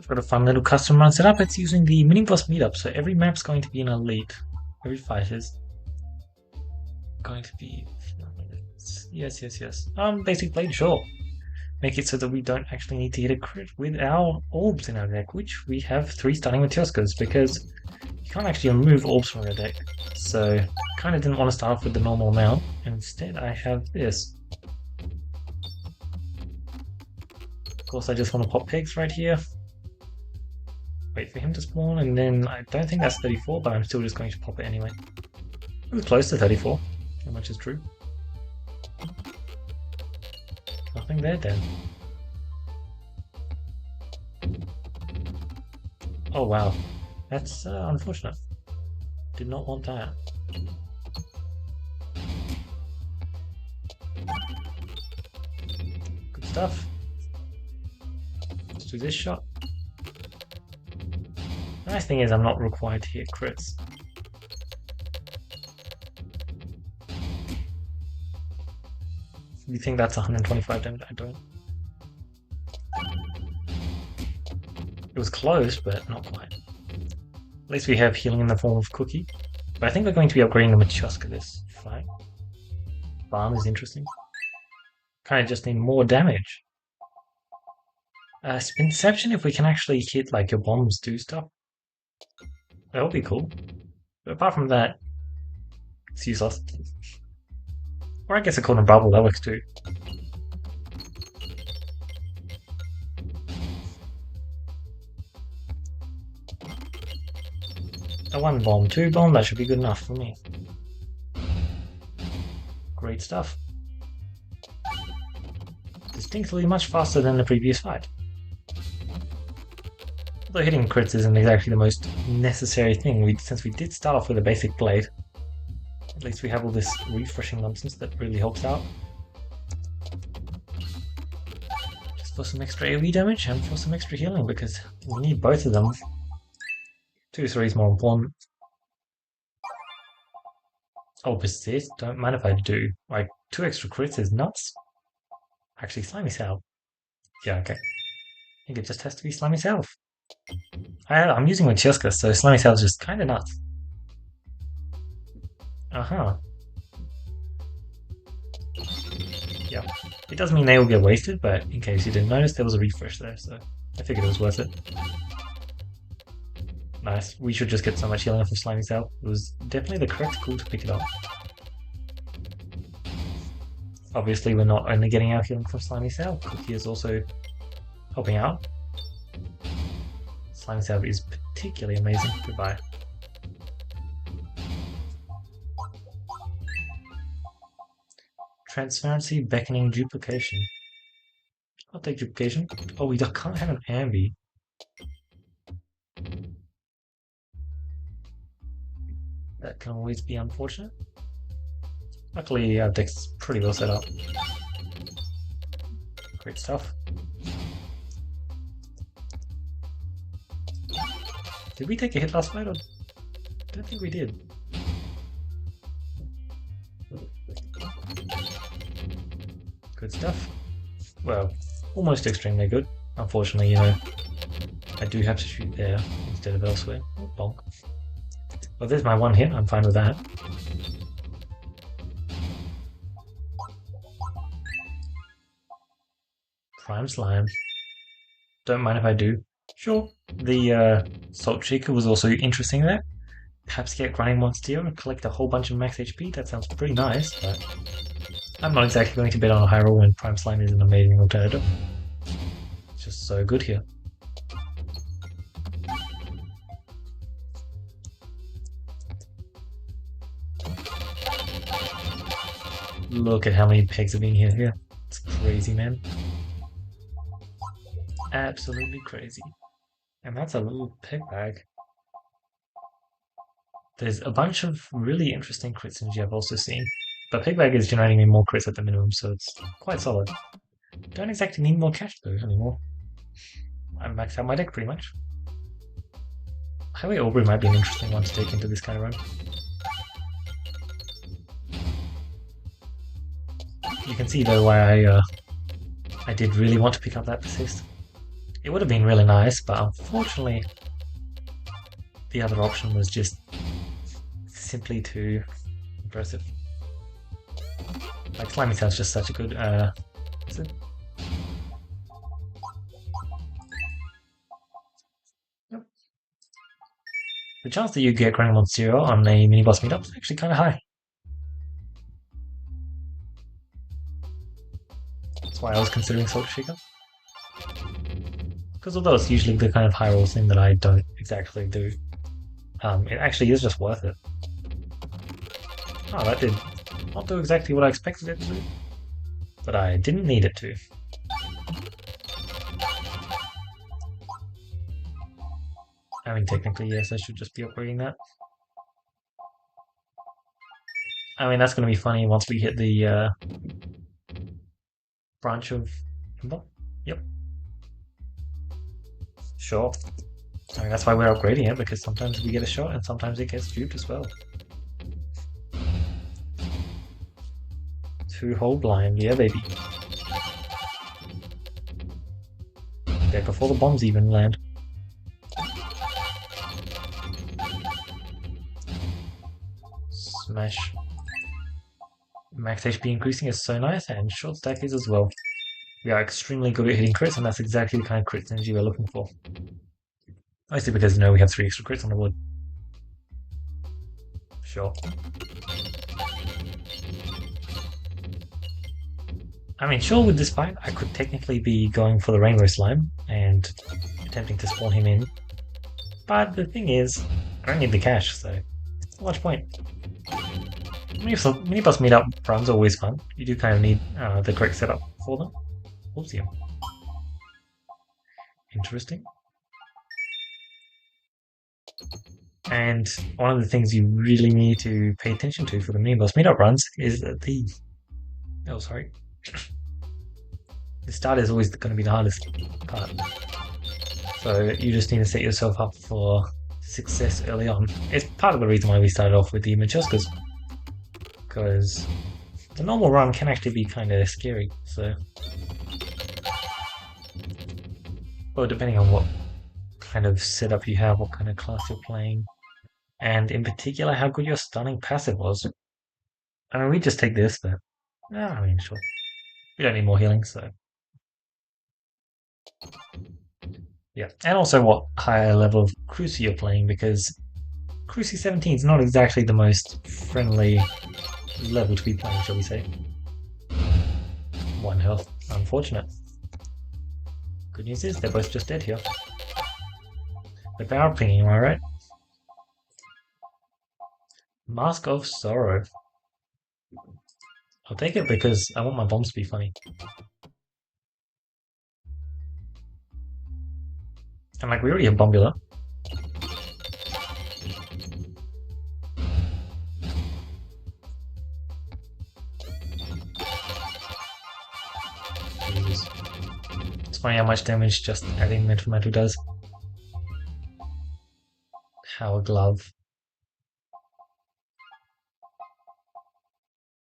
I've got a fun little custom run set up. It's using the Miniboss Meetup, so every map's going to be an elite. Every fight is going to be... Yes. Basic blade, sure. Make it so that we don't actually need to hit a crit with our orbs in our deck, which we have 3 stunning Matyorskas, because you can't actually remove orbs from your deck. So, kind of didn't want to start off with the normal amount. Instead, I have this. Of course, I just want to pop pegs right here. Wait for him to spawn, and then I don't think that's 34, but I'm still just going to pop it anyway. It was close to 34, how much is true. Nothing there then. Oh wow, that's unfortunate. Did not want that. Good stuff. Let's do this shot. The nice thing is I'm not required to hit crits. You think that's 125 damage? I don't. It was close, but not quite. At least we have healing in the form of Cookie. But I think we're going to be upgrading the Matyorstka this fight. Balm is interesting. Kind of just need more damage. Spinception, if we can actually hit like your bombs do stuff. That would be cool. But apart from that, it's useless. Or I guess a corner bubble, that works too. A 1 bomb, 2 bomb, that should be good enough for me. Great stuff. Distinctly much faster than the previous fight. Although hitting crits isn't exactly the most necessary thing, since we did start off with a basic blade. At least we have all this refreshing nonsense that really helps out. Just for some extra AoE damage and for some extra healing, because we need both of them. 2-3 is more important. Oh, persist? Don't mind if I do. Like, 2 extra crits is nuts. Actually, Slimy Salve. Yeah, okay. I think it just has to be Slimy Salve. I'm using Matyorstka, so Slimy Salve is just kind of nuts. Yeah, it does mean they will get wasted, but in case you didn't notice, there was a refresh there, so I figured it was worth it. Nice, we should just get so much healing off of Slimy Salve. It was definitely the correct call to pick it up. Obviously, we're not only getting our healing from Slimy Salve, Cookie is also helping out. Slimy Salve is particularly amazing. Goodbye. Transparency, beckoning, duplication. I'll take duplication. Oh, we can't have an ambi. That can always be unfortunate. Luckily, our deck's pretty well set up. Great stuff. Did we take a hit last fight? I don't think we did. Good stuff. Well, almost extremely good. Unfortunately, you know, I do have to shoot there instead of elsewhere. Oh, bonk. Well, there's my 1 hit. I'm fine with that. Prime Slime. Don't mind if I do. Sure. The Salt Shaker was also interesting there. Perhaps get Grinding Monster and collect a whole bunch of max HP. That sounds pretty nice, but I'm not exactly going to bet on a high roll when Prime Slime is an amazing alternative. It's just so good here. Look at how many pegs are being hit here. It's crazy, man. Absolutely crazy. And that's a little peg bag. There's a bunch of really interesting crit synergy I've also seen. But peg bag is generating me more crits at the minimum, so it's quite solid. Don't exactly need more cash though anymore. I maxed out my deck pretty much. Highway Aubrey might be an interesting one to take into this kind of run. You can see though why I did really want to pick up that persist. It would have been really nice, but unfortunately, the other option was just simply too impressive. Like, Slimy Tail's just such a good, is it? Yep. The chance that you get Greymon 0 on a Miniboss Meetup is actually kind of high. That's why I was considering Salt Shaker. Because although it's usually the kind of high roll thing that I don't exactly do, it actually is just worth it. Oh, that did not do exactly what I expected it to do, but I didn't need it to. I mean, technically, yes, I should just be upgrading that. I mean, that's going to be funny once we hit the branch of... Yep. Sure. I mean, that's why we're upgrading it, because sometimes we get a shot and sometimes it gets duped as well. 2-hole blind, yeah baby. Okay, before the bombs even land. Smash. Max HP increasing is so nice, and short stack is as well. We are extremely good at hitting crits, and that's exactly the kind of crit synergy we're looking for. Mostly because, you know, we have 3 extra crits on the board. Sure. I mean, sure, with this fight, I could technically be going for the Rainbow Slime and attempting to spawn him in. But the thing is, I don't need the cash, so not much point. Miniboss Meetup runs are always fun. You do kind of need the correct setup for them. Oopsie. Interesting. And one of the things you really need to pay attention to for the Miniboss Meetup runs is the... Oh, sorry. The start is always going to be the hardest part. So you just need to set yourself up for success early on. It's part of the reason why we started off with the Matyorbskas, because the normal run can actually be kind of scary. So, well, depending on what kind of setup you have, what kind of class you're playing, and in particular how good your stunning passive was. I mean, we just take this, but I mean, sure, we don't need more healing, so. Yeah, and also what higher level of Cruci you're playing, because Cruci 17 is not exactly the most friendly level to be playing, shall we say. 1 health, unfortunate. Good news is they're both just dead here. They're power pinging, am I right? Mask of Sorrow. I'll take it because I want my bombs to be funny. And like, we already have Bombula. Jesus. It's funny how much damage just adding Mental Mantle does. Power Glove.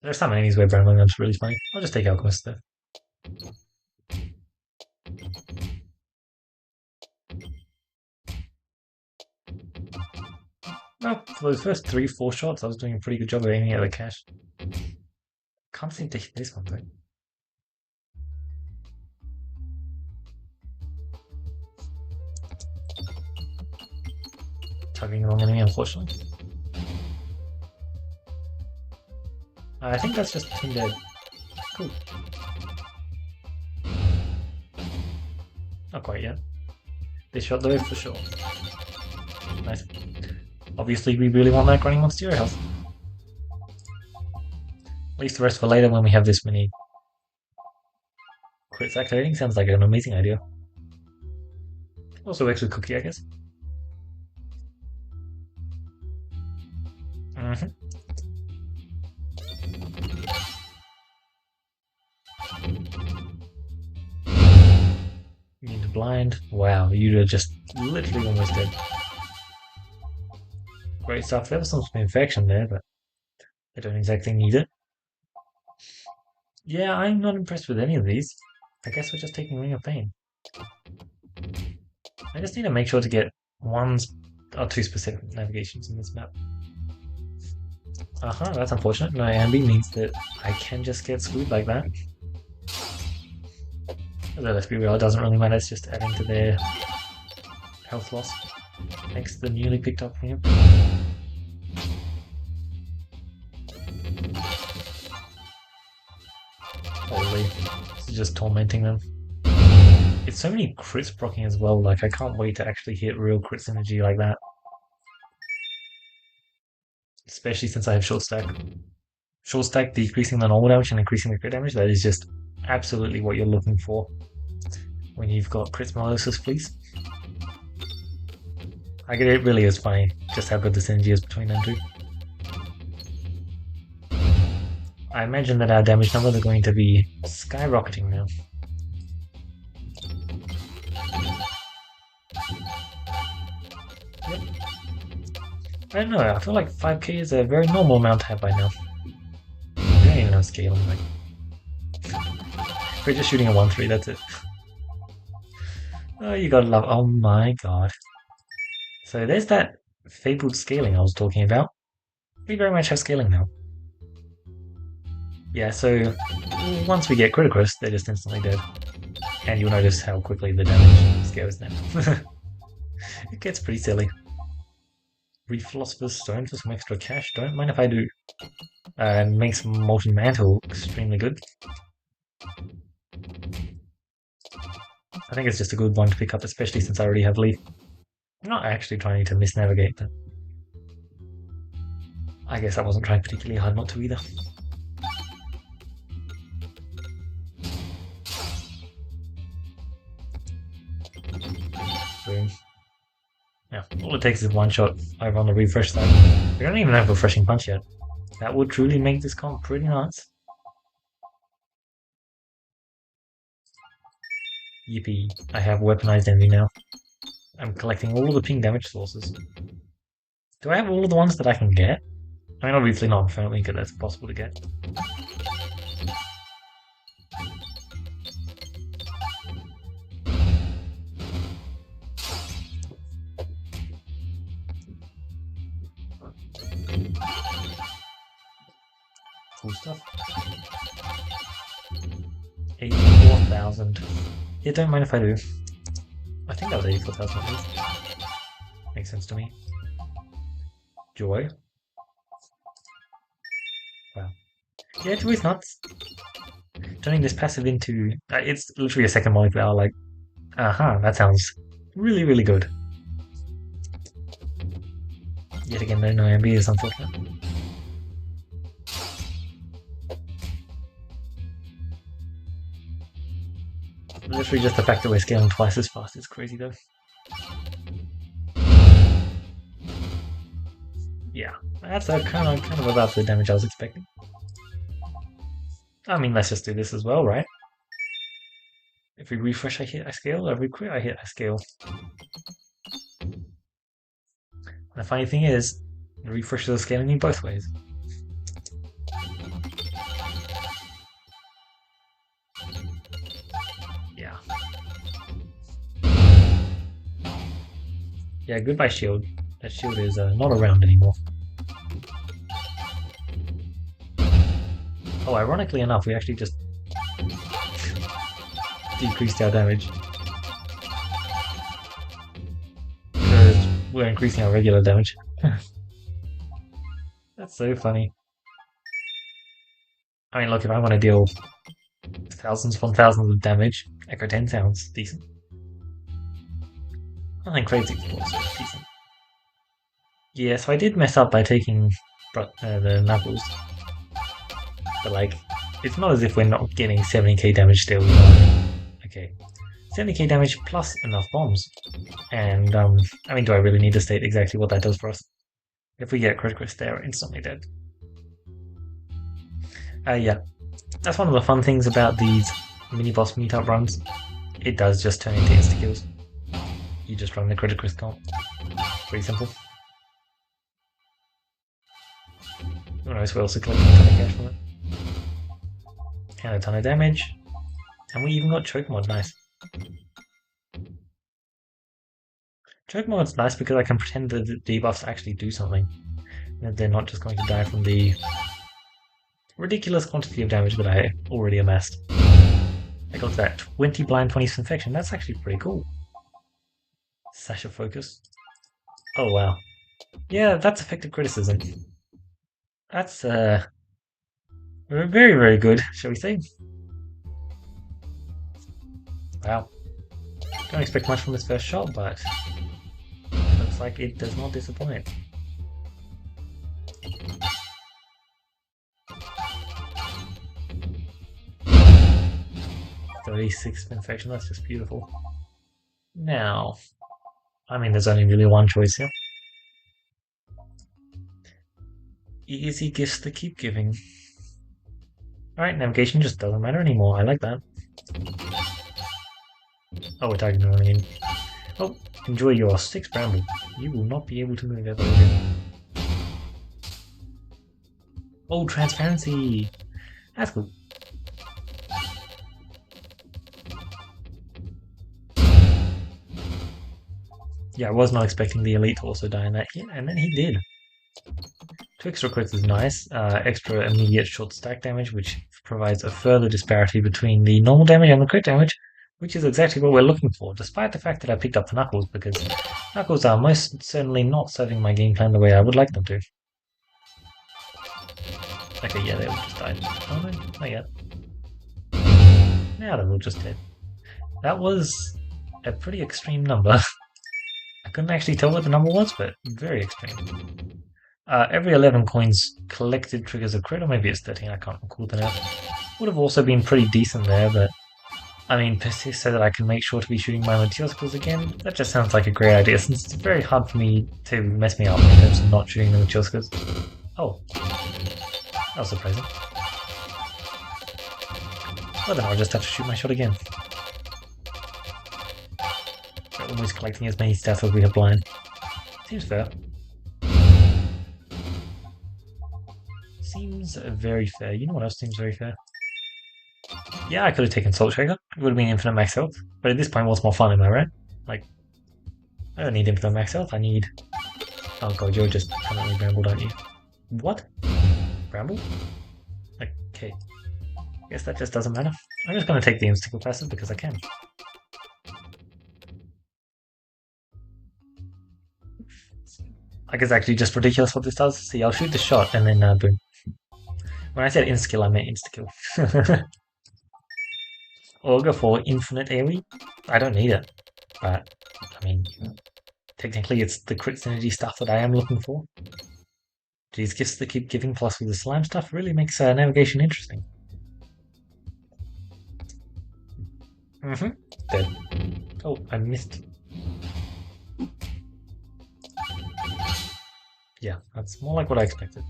There's some enemies where Brambling Gun's really funny. I'll just take Alchemist though. Well, for those first 3-4 shots, I was doing a pretty good job of aiming at the cash. Can't seem to hit this one though. Tugging the wrong enemy, unfortunately. I think that's just Team Dead. Cool. Not quite yet. This shot though, for sure. Nice. Obviously, we really want that Grunning Monster health. Leave the rest for later when we have this many crits activating. Sounds like an amazing idea. Also works with Cookie, I guess. Into blind. Wow, you are just literally almost dead. Great stuff. There was some infection there, but I don't exactly need it. Yeah, I'm not impressed with any of these. I guess we're just taking Ring of Pain. I just need to make sure to get one or two specific navigations in this map. That's unfortunate. No ambi means that I can just get screwed like that. Although let's be real, it doesn't really matter, it's just adding to their health loss. Thanks to the newly picked up ramp. Holy, this is just tormenting them. It's so many crits proccing as well, like I can't wait to actually hit real crit synergy like that. Especially since I have short stack. Short stack decreasing the normal damage and increasing the crit damage, that is just absolutely what you're looking for when you've got crit monolysis, please. I get it really is funny just how good the synergy is between them two. I imagine that our damage numbers are going to be skyrocketing now. Yep. I don't know, I feel like 5k is a very normal amount to have by now. We don't even have scaling, like. We're just shooting a 1-3, that's it. Oh, you gotta love. Oh my god. So there's that fabled scaling I was talking about. We very much have scaling now. Yeah, so once we get Criticus, they're just instantly dead. And you'll notice how quickly the damage scales them. It gets pretty silly. Read Philosopher's Stone for some extra cash. Don't mind if I do. And makes Molten Mantle extremely good. I think it's just a good one to pick up, especially since I already have Leaf. I'm not actually trying to misnavigate that. I guess I wasn't trying particularly hard not to either. Boom. Yeah, all it takes is one shot over on the refresh side. We don't even have a refreshing punch yet. That would truly make this comp pretty nice. Yippee, I have weaponized envy now. I'm collecting all the ping damage sources. Do I have all of the ones that I can get? I mean, obviously not infinitely, because that's possible to get. Cool stuff. 84,000. Yeah, don't mind if I do. I think that was 84,000 at least. Makes sense to me. Joy. Wow. Yeah, Joy's nuts. Turning this passive into... it's literally a second molecule, like... that sounds really, really good. Yet again, no MB is unfortunate. Literally just the fact that we're scaling twice as fast is crazy though. Yeah, that's kind of about the damage I was expecting. I mean, let's just do this as well, right? If we refresh, I hit, I scale. If we quit, I hit, I scale. And the funny thing is, the refreshes are scaling me both ways. Yeah. Yeah, goodbye shield. That shield is not around anymore. Oh, ironically enough, we actually just decreased our damage. Because we're increasing our regular damage. That's so funny. I mean, look, if I want to deal thousands upon thousands of damage, Echo 10 sounds decent. Nothing crazy, but also decent. Yeah, so I did mess up by taking the knuckles. But like, it's not as if we're not getting 70k damage still, you know what I mean? Okay. 70k damage plus enough bombs. And, I mean, do I really need to state exactly what that does for us? If we get Criticus, they're instantly dead. Yeah. That's one of the fun things about these Miniboss Meetup runs. It does just turn into insta-kills. You just run the Criticus comp. Pretty simple. Who knows, we're also collecting a ton of cash from it. And a ton of damage. And we even got choke mod, nice. Choke mode's nice because I can pretend that the debuffs actually do something. And they're not just going to die from the ridiculous quantity of damage that I already amassed. Like, look at that. 20 blind, 20 infection. That's actually pretty cool. Sasha focus. Oh, wow. Yeah, that's effective criticism. That's, very, very good, shall we say. Wow. Don't expect much from this first shot, but looks like it does not disappoint. 36 infection, that's just beautiful. Now, I mean, there's only really one choice here. Easy gifts to keep giving. Alright, navigation just doesn't matter anymore. I like that. Oh, we're targeting the enemy. Oh, enjoy your 6 bramble. You will not be able to move ever again. Oh, transparency! That's cool. Yeah, I was not expecting the elite to also die in that hit, and then he did. 2 extra crits is nice. Extra immediate short stack damage, which provides a further disparity between the normal damage and the crit damage, which is exactly what we're looking for, despite the fact that I picked up the Knuckles, because Knuckles are most certainly not serving my game plan the way I would like them to. Okay, yeah, they all just died. Oh no, not yet. Now they're all just dead. That was a pretty extreme number. I couldn't actually tell what the number was, but very extreme. Every 11 coins collected triggers a crit, or maybe it's 13, I can't recall the now. Would have also been pretty decent there, but I mean, persist so that I can make sure to be shooting my Matyorbskas again. That just sounds like a great idea, since it's very hard for me to mess me up in terms of not shooting the Matyorbskas. Oh, that was surprising. Well, then I'll just have to shoot my shot again. We're almost collecting as many stats as we have blind. Seems fair. Seems very fair. You know what else seems very fair? Yeah, I could have taken Salt Shaker. It would have been infinite max health. But at this point, what's more fun, am I right? Like, I don't need infinite max health. I need... Oh god, you're just permanently brambled, aren't you? What? Bramble? Okay. Guess that just doesn't matter. I'm just going to take the insta-kill passive because I can. Like, it's actually just ridiculous what this does. See, I'll shoot the shot and then boom. When I said insta-kill, I meant insta-kill. Augur for infinite AoE? I don't need it. But, I mean, technically it's the crit synergy stuff that I am looking for. These gifts that keep giving plus with the slime stuff really makes navigation interesting. Dead. Oh, I missed. Yeah, that's more like what I expected.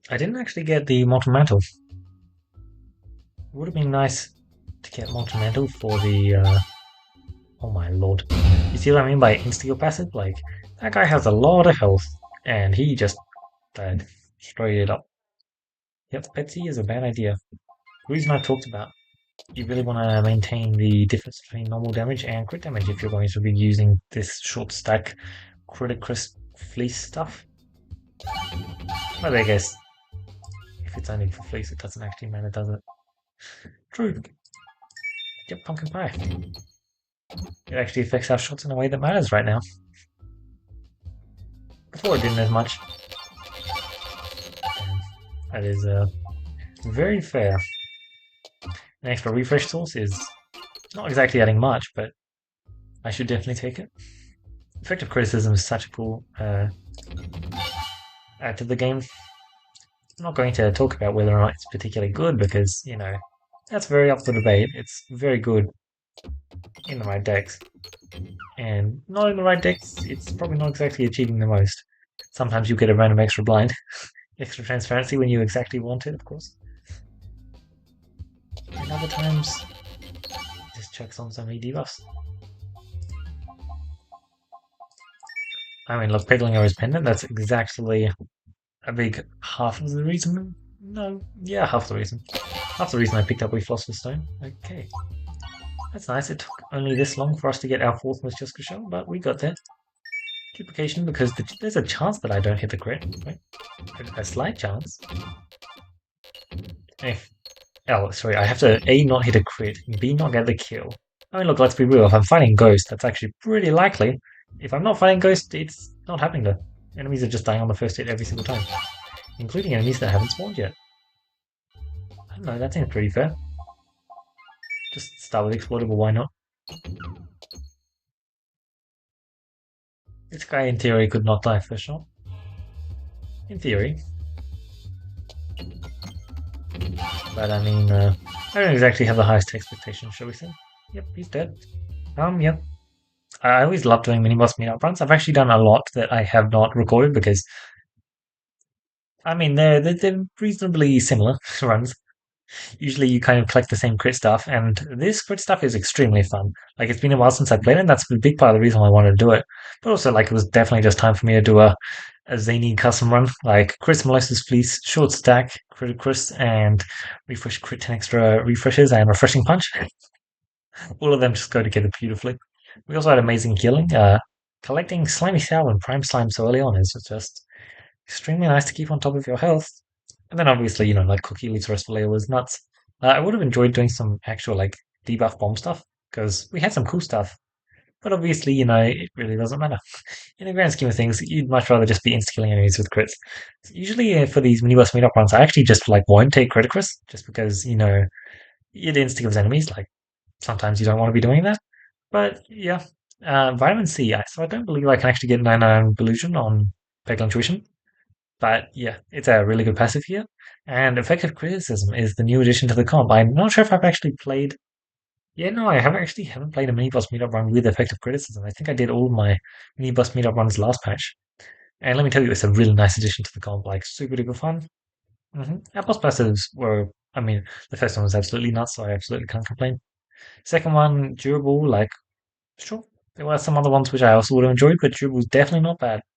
I didn't actually get the Molten Mantle. It would have been nice to get Molten Mantle for the, oh my lord. You see what I mean by insta-kill passive? Like, that guy has a lot of health, and he just died straight it up. Yep, Betsy is a bad idea. The reason I talked about, you really want to maintain the difference between normal damage and crit damage if you're going to be using this short stack Criticris Fleece stuff. Well, I guess if it's only for Fleece, it doesn't actually matter, does it? True. Yep, pumpkin pie. It actually affects our shots in a way that matters right now. Before it didn't as much. That is very fair. An extra refresh source is not exactly adding much, but I should definitely take it. Effective criticism is such a cool add to the game. I'm not going to talk about whether or not it's particularly good because, you know, that's very up for debate. It's very good in the right decks. And not in the right decks, it's probably not exactly achieving the most. Sometimes you get a random extra blind, extra transparency when you exactly want it, of course. And other times, just chucks on so many debuffs. I mean, look, Peglin his pendant, that's exactly a big half of the reason. No, yeah, half the reason. Half the reason I picked up Philosopher's Stone. Okay. That's nice. It took only this long for us to get our fourth Matyorbska shell, but we got there. Duplication because there's a chance that I don't hit the crit, right? A slight chance. Eh. Oh, sorry, I have to A, not hit a crit, B, not get the kill. I mean, look, let's be real. If I'm fighting Ghost, that's actually pretty likely. If I'm not fighting Ghost, it's not happening though. Enemies are just dying on the first hit every single time, including enemies that haven't spawned yet. I don't know, that seems pretty fair. Just start with Explodable, why not? This guy, in theory, could not die first shot. In theory. But I mean, I don't exactly have the highest expectations, shall we say? Yep, he's dead. Yep. I always love doing Miniboss Meetup runs. I've actually done a lot that I have not recorded because, I mean, they're reasonably similar runs. Usually you kind of collect the same crit stuff, and this crit stuff is extremely fun. Like, it's been a while since I played it, and that's a big part of the reason why I wanted to do it. But also, like, it was definitely just time for me to do a zany custom run, like Chris Melissa's Fleece, Short Stack, Crit Chris, and Refresh Crit 10 extra refreshes, and Refreshing Punch. All of them just go together beautifully. We also had amazing healing. Collecting Slimy Sour and Prime Slime so early on is just extremely nice to keep on top of your health. And then obviously, like Cookie Leaf's Restful Layer was nuts. I would have enjoyed doing some actual like debuff bomb stuff because we had some cool stuff. But obviously, it really doesn't matter. In the grand scheme of things, you'd much rather just be insta-killing enemies with crits. Usually for these Miniboss Meetup runs, I actually just like won't take crit crits just because, it insta-kills enemies. Like sometimes you don't want to be doing that. But yeah, Vitamin C. So I don't believe I can actually get 99 Illusion on Peglin Tuition. But yeah, it's a really good passive here. And Effective Criticism is the new addition to the comp. I'm not sure if I've actually played. Yeah, no, I haven't played a mini boss meetup run with Effective Criticism. I think I did all my mini boss meetup runs last patch. And let me tell you, it's a really nice addition to the comp. Like super duper fun. Our boss passives were, I mean, the first one was absolutely nuts, so I absolutely can't complain. Second one, durable, like sure. There were some other ones which I also would have enjoyed, but durable was definitely not bad.